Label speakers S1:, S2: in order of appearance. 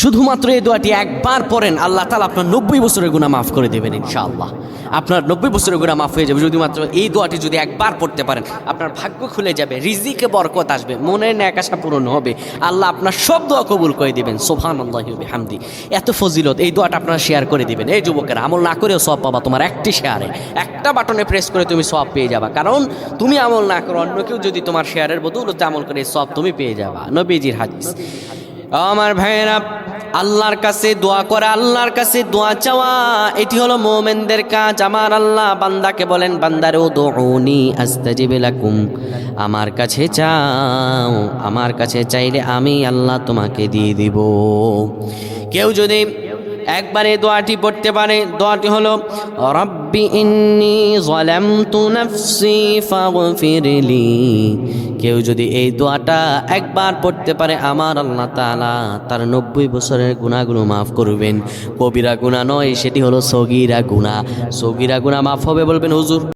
S1: শুধুমাত্র এই দোয়াটি একবার পড়েন, আল্লাহ তাআলা আপনার 90 বছরের গুনাহ মাফ করে দেবেন ইনশাআল্লাহ। আপনার 90 বছরের গুনাহ মাফ হয়ে যাবে যদি মাত্র এই দোয়াটি যদি একবার পড়তে পারেন। আপনার ভাগ্য খুলে যাবে, রিজিকে বরকত আসবে, মনের ন্যাক আশা পূরণ হবে, আল্লাহ আপনার সব দোয়া কবুল করে দিবেন। সুবহানাল্লাহি ওয়া বিহামদি। এত ফজিলত, এই দোয়াটা আপনারা শেয়ার করে দিবেন। এই যুবকেরা, আমল না করেও সওয়াব পাবা। তোমার একটি শেয়ারে, একটা বাটনে প্রেস করে তুমি সওয়াব পেয়ে যাবা। কারণ তুমি আমল না করো, অন্য কেউ যদি তোমার শেয়ারের বদৌলতে আমল করে সওয়াব তুমি পেয়ে যাবা। নবীজির হাদিস। আমার ভাইয়েরা, আল্লাহর কাছে দোয়া করা, আল্লাহর কাছে দোয়া চাওয়া, এটি হলো মুমিনদের কাজ। আমার আল্লাহ বান্দাকে বলেন, বান্দারে উদউনি আস্তাজিব লাকুম, আমার কাছে চাও, আমার কাছে চাইলে আমি আল্লাহ তোমাকে দিয়ে দিব। কেউ যদি একবার এই দোয়াটি পড়তে পারে, দোয়াটি হলো রব্বি ইন্নী যালামতু নাফসি ফাগফিরলি। কেউ যদি এই দোয়াটা একবার পড়তে পারে, আমার আল্লাহ তাআলা তার 90 বছরের গুনাহগুলো মাফ করবেন। কবিরা গুনাহ নয়, সেটি হলো সগীরা গুনাহ। সগীরা গুনাহ মাফ হবে, বলবেন হুজুর